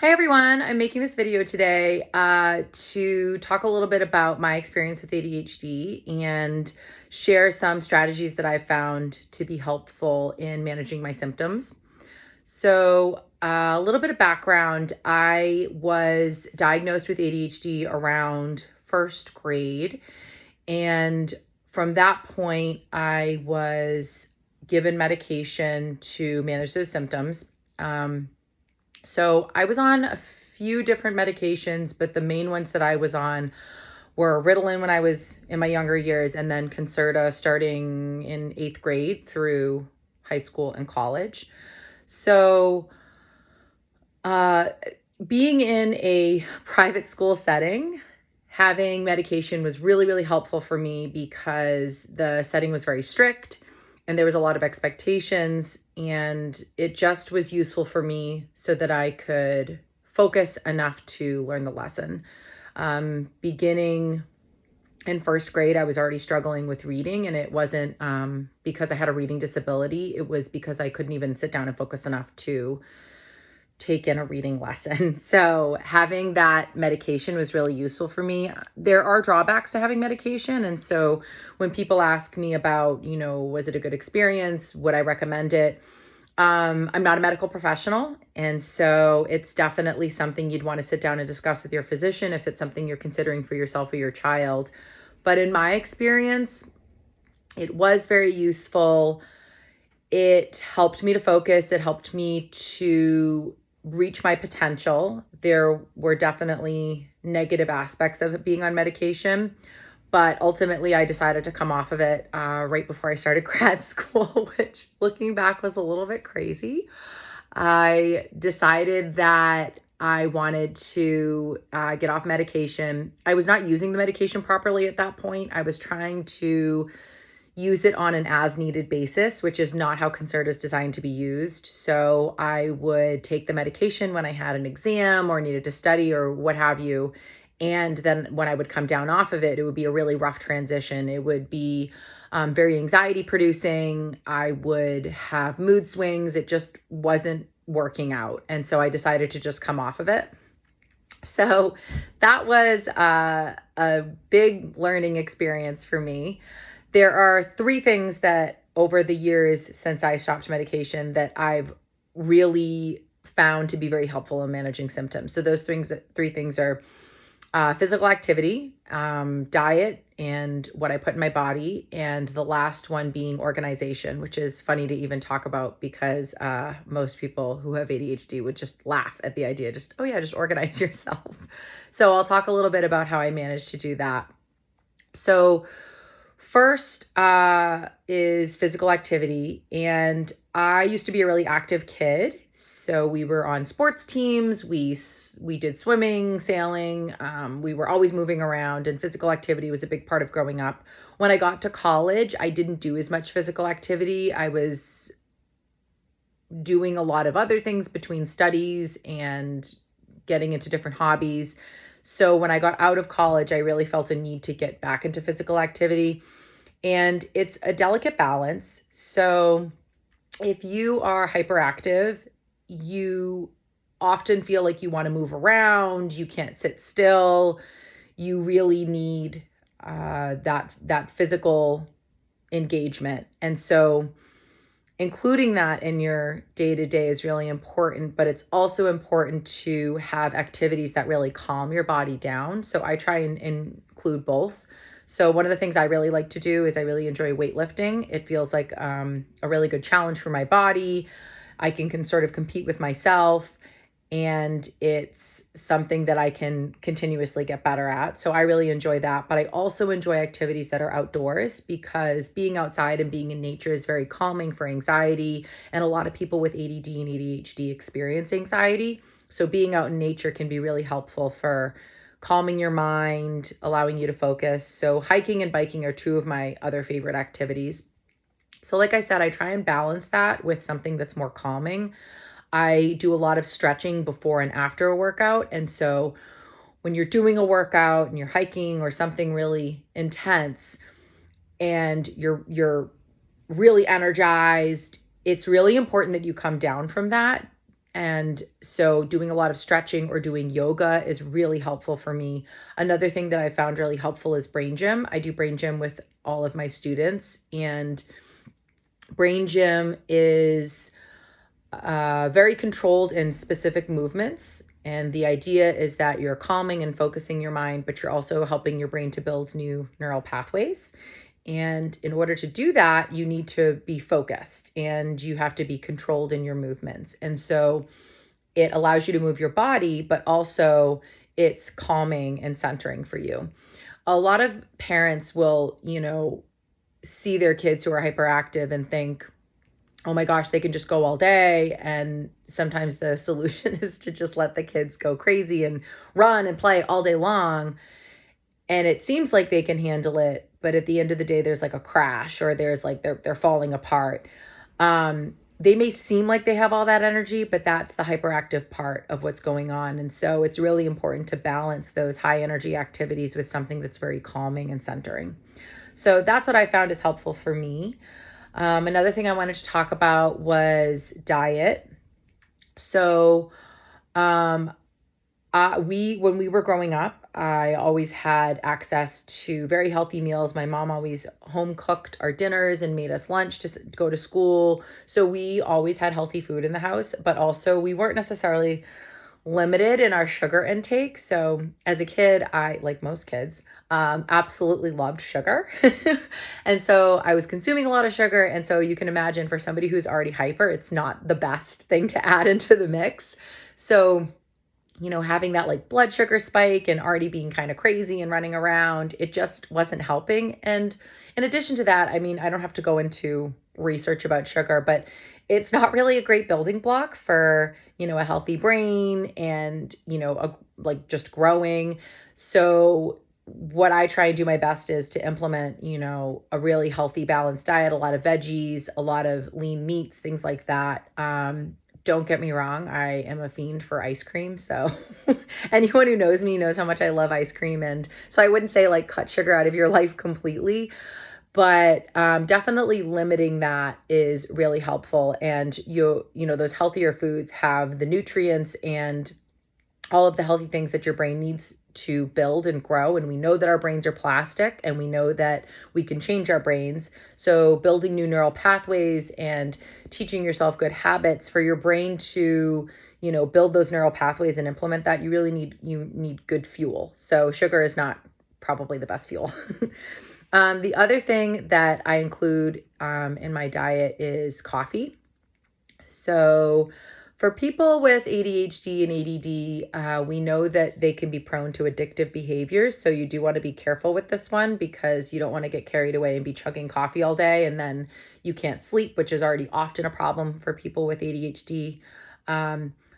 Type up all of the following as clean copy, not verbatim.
Hi everyone, I'm making this video today to talk a little bit about my experience with ADHD and share some strategies that I've found to be helpful in managing my symptoms. So, a little bit of background. I was diagnosed with ADHD around first grade, and from that point, I was given medication to manage those symptoms. So I was on a few different medications, but the main ones that I was on were Ritalin when I was in my younger years, and then Concerta starting in 8th grade through high school and college. So, uh, being in a private school setting, having medication was really, really helpful for me because the setting was very strict and there was a lot of expectations, and it just was useful for me so that I could focus enough to learn the lesson. Beginning in first grade, I was already struggling with reading, and it wasn't because I had a reading disability. It was because I couldn't even sit down and focus enough to take in a reading lesson. So having that medication was really useful for me. There are drawbacks to having medication. And so when people ask me about, was it a good experience? Would I recommend it? I'm not a medical professional. And so it's definitely something you'd want to sit down and discuss with your physician if it's something you're considering for yourself or your child. But in my experience, it was very useful. It helped me to focus. It helped me to reach my potential. There were definitely negative aspects of it being on medication, but ultimately I decided to come off of it right before I started grad school, which looking back was a little bit crazy. I decided that I wanted to get off medication. I was not using the medication properly at that point. I was trying to use it on an as needed basis, which is not how Concerta is designed to be used. So I would take the medication when I had an exam or needed to study or what have you. And then when I would come down off of it, it would be a really rough transition. It would be very anxiety producing. I would have mood swings. It just wasn't working out. And so I decided to just come off of it. So that was a big learning experience for me. There are three things that over the years since I stopped medication that I've really found to be very helpful in managing symptoms. So those three things are physical activity, diet, and what I put in my body, and the last one being organization, which is funny to even talk about because most people who have ADHD would just laugh at the idea, just organize yourself. So I'll talk a little bit about how I managed to do that. So first is physical activity. And I used to be a really active kid. So we were on sports teams. We did swimming, sailing. We were always moving around, and physical activity was a big part of growing up. When I got to college, I didn't do as much physical activity. I was doing a lot of other things between studies and getting into different hobbies. So when I got out of college, I really felt a need to get back into physical activity. And it's a delicate balance. So if you are hyperactive, you often feel like you want to move around, you can't sit still. You really need that physical engagement. And so including that in your day-to-day is really important, but it's also important to have activities that really calm your body down. So I try and include both. So one of the things I really like to do is I really enjoy weightlifting. It feels like a really good challenge for my body. I can sort of compete with myself, and it's something that I can continuously get better at. So I really enjoy that. But I also enjoy activities that are outdoors because being outside and being in nature is very calming for anxiety. And a lot of people with ADD and ADHD experience anxiety. So being out in nature can be really helpful for calming your mind, allowing you to focus. So hiking and biking are two of my other favorite activities. So like I said, I try and balance that with something that's more calming. I do a lot of stretching before and after a workout. And so when you're doing a workout and you're hiking or something really intense and you're really energized, it's really important that you come down from that And so doing a lot of stretching or doing yoga is really helpful for me. Another thing that I found really helpful is brain gym. I do brain gym with all of my students, and brain gym is very controlled in specific movements. And the idea is that you're calming and focusing your mind, but you're also helping your brain to build new neural pathways. And in order to do that, you need to be focused and you have to be controlled in your movements. And so it allows you to move your body, but also it's calming and centering for you. A lot of parents will, see their kids who are hyperactive and think, oh my gosh, they can just go all day. And sometimes the solution is to just let the kids go crazy and run and play all day long. And it seems like they can handle it, but at the end of the day, there's like a crash or there's like they're falling apart. They may seem like they have all that energy, but that's the hyperactive part of what's going on. And so it's really important to balance those high energy activities with something that's very calming and centering. So that's what I found is helpful for me. Another thing I wanted to talk about was diet. So, when we were growing up, I always had access to very healthy meals. My mom always home cooked our dinners and made us lunch to go to school. So we always had healthy food in the house, but also we weren't necessarily limited in our sugar intake. So as a kid, I, like most kids, absolutely loved sugar. And so I was consuming a lot of sugar. And so you can imagine for somebody who's already hyper, it's not the best thing to add into the mix. So having that like blood sugar spike and already being kind of crazy and running around, it just wasn't helping. And in addition to that, I mean, I don't have to go into research about sugar, but it's not really a great building block for, a healthy brain and, like just growing. So what I try and do my best is to implement, a really healthy, balanced diet, a lot of veggies, a lot of lean meats, things like that. Don't get me wrong, I am a fiend for ice cream. So anyone who knows me knows how much I love ice cream. And so I wouldn't say like cut sugar out of your life completely, but definitely limiting that is really helpful. And those healthier foods have the nutrients and all of the healthy things that your brain needs to build and grow. And we know that our brains are plastic and we know that we can change our brains. So building new neural pathways and teaching yourself good habits for your brain to, build those neural pathways and implement that, you really need good fuel. So sugar is not probably the best fuel. The other thing that I include in my diet is coffee. So for people with ADHD and ADD, we know that they can be prone to addictive behaviors. So you do want to be careful with this one because you don't want to get carried away and be chugging coffee all day and then you can't sleep, which is already often a problem for people with ADHD.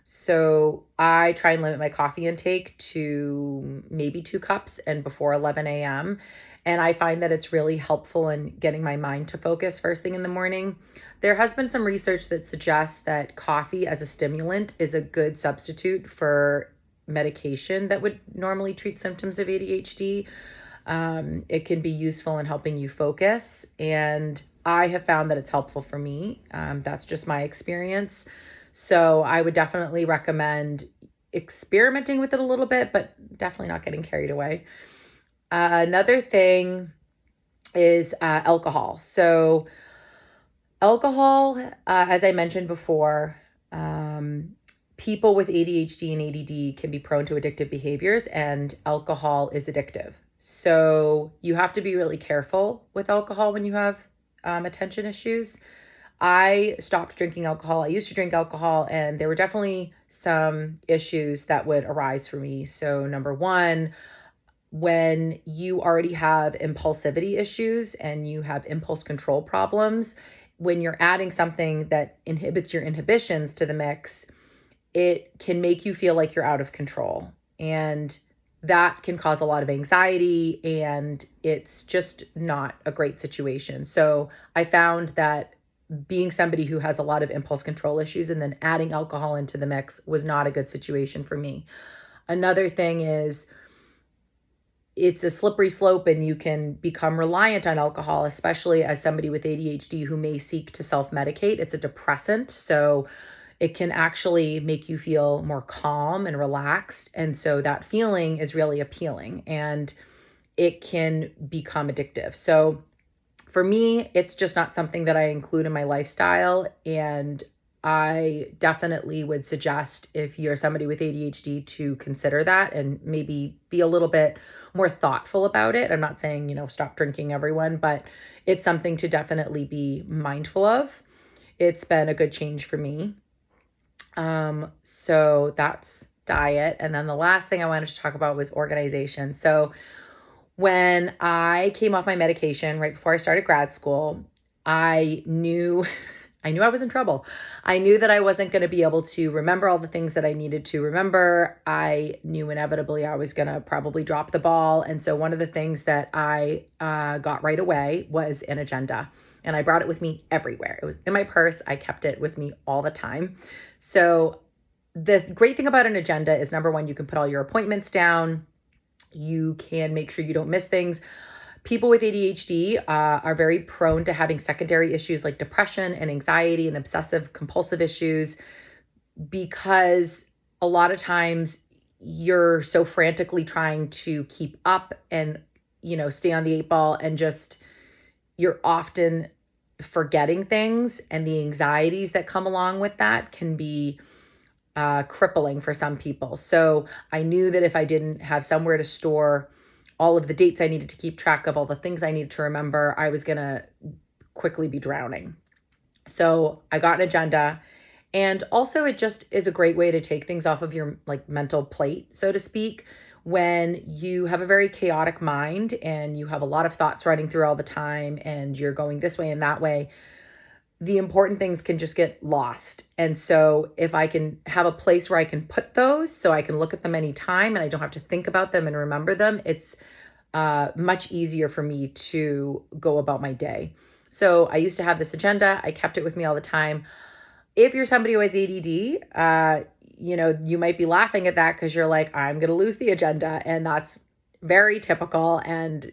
So I try and limit my coffee intake to maybe 2 cups and before 11 a.m. And I find that it's really helpful in getting my mind to focus first thing in the morning. There has been some research that suggests that coffee as a stimulant is a good substitute for medication that would normally treat symptoms of ADHD. It can be useful in helping you focus, and I have found that it's helpful for me. That's just my experience. So I would definitely recommend experimenting with it a little bit, but definitely not getting carried away. Another thing is alcohol. So alcohol, as I mentioned before, people with ADHD and ADD can be prone to addictive behaviors, and alcohol is addictive. So you have to be really careful with alcohol when you have attention issues. I stopped drinking alcohol. I used to drink alcohol, and there were definitely some issues that would arise for me. So number one, when you already have impulsivity issues and you have impulse control problems, when you're adding something that inhibits your inhibitions to the mix, it can make you feel like you're out of control. And that can cause a lot of anxiety, and it's just not a great situation. So I found that being somebody who has a lot of impulse control issues and then adding alcohol into the mix was not a good situation for me. Another thing is, it's a slippery slope and you can become reliant on alcohol, especially as somebody with ADHD who may seek to self-medicate. It's a depressant. So it can actually make you feel more calm and relaxed. And so that feeling is really appealing and it can become addictive. So for me, it's just not something that I include in my lifestyle. And I definitely would suggest, if you're somebody with ADHD, to consider that and maybe be a little bit more thoughtful about it. I'm not saying, stop drinking, everyone, but it's something to definitely be mindful of. It's been a good change for me. So that's diet. And then the last thing I wanted to talk about was organization. So when I came off my medication right before I started grad school, I knew I was in trouble. I knew that I wasn't going to be able to remember all the things that I needed to remember. I knew inevitably I was going to probably drop the ball. And so one of the things that I got right away was an agenda. And I brought it with me everywhere. It was in my purse. I kept it with me all the time. So the great thing about an agenda is, number one, you can put all your appointments down. You can make sure you don't miss things. People with ADHD are very prone to having secondary issues like depression and anxiety and obsessive compulsive issues, because a lot of times you're so frantically trying to keep up and, stay on the 8 ball, and just you're often forgetting things, and the anxieties that come along with that can be crippling for some people. So I knew that if I didn't have somewhere to store all of the dates I needed to keep track of, all the things I needed to remember, I was going to quickly be drowning. So I got an agenda. And also, it just is a great way to take things off of your mental plate, so to speak. When you have a very chaotic mind and you have a lot of thoughts running through all the time and you're going this way and that way, the important things can just get lost. And so if I can have a place where I can put those so I can look at them anytime and I don't have to think about them and remember them, it's much easier for me to go about my day. So I used to have this agenda. I kept it with me all the time. If you're somebody who has ADD, you might be laughing at that because you're like, I'm going to lose the agenda. And that's very typical. And,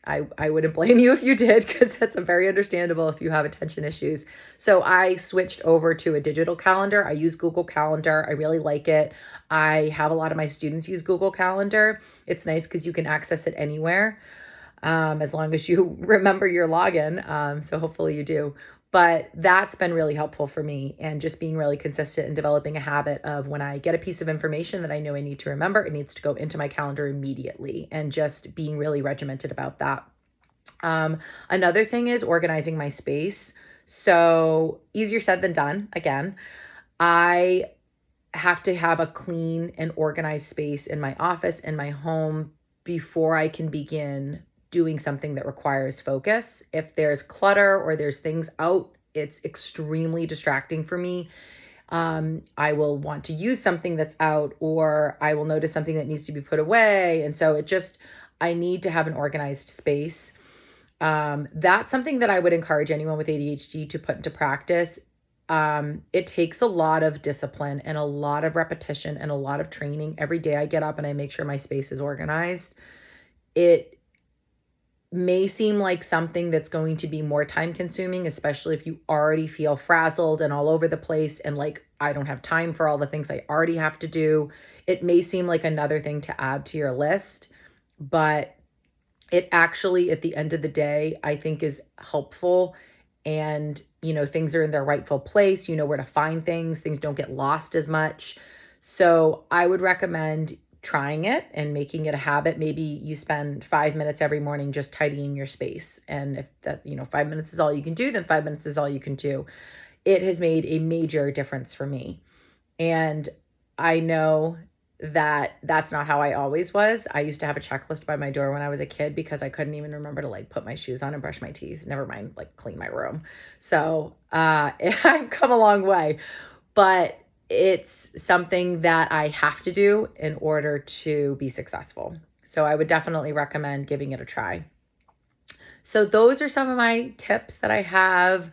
I wouldn't blame you if you did, because that's very understandable if you have attention issues. So I switched over to a digital calendar. I use Google Calendar. I really like it. I have a lot of my students use Google Calendar. It's nice because you can access it anywhere, as long as you remember your login. So hopefully you do. But that's been really helpful for me, and just being really consistent and developing a habit of, when I get a piece of information that I know I need to remember, it needs to go into my calendar immediately, and just being really regimented about that. Another thing is organizing my space. So easier said than done. Again, I have to have a clean and organized space in my office and my home before I can begin doing something that requires focus. If there's clutter or there's things out, it's extremely distracting for me. I will want to use something that's out, or I will notice something that needs to be put away. And so I need to have an organized space. That's something that I would encourage anyone with ADHD to put into practice. It takes a lot of discipline and a lot of repetition and a lot of training. Every day I get up and I make sure my space is organized. It may seem like something that's going to be more time consuming, especially if you already feel frazzled and all over the place and like, I don't have time for all the things I already have to do. It may seem like another thing to add to your list, but it actually, at the end of the day, I think is helpful. And, things are in their rightful place. You know where to find things. Things don't get lost as much. So I would recommend trying it and making it a habit. Maybe you spend 5 minutes every morning just tidying your space. And if that, 5 minutes is all you can do, then 5 minutes is all you can do. It has made a major difference for me. And I know that that's not how I always was. I used to have a checklist by my door when I was a kid because I couldn't even remember to put my shoes on and brush my teeth. Never mind clean my room. So I've come a long way, but it's something that I have to do in order to be successful. So I would definitely recommend giving it a try. So those are some of my tips that I have.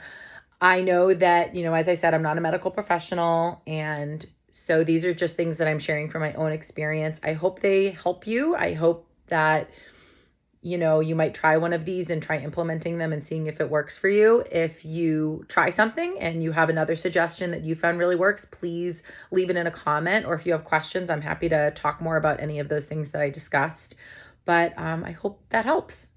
I know that, as I said, I'm not a medical professional, and so these are just things that I'm sharing from my own experience. I hope they help you. I hope that you might try one of these and try implementing them and seeing if it works for you. If you try something and you have another suggestion that you found really works, please leave it in a comment. Or if you have questions, I'm happy to talk more about any of those things that I discussed. But I hope that helps.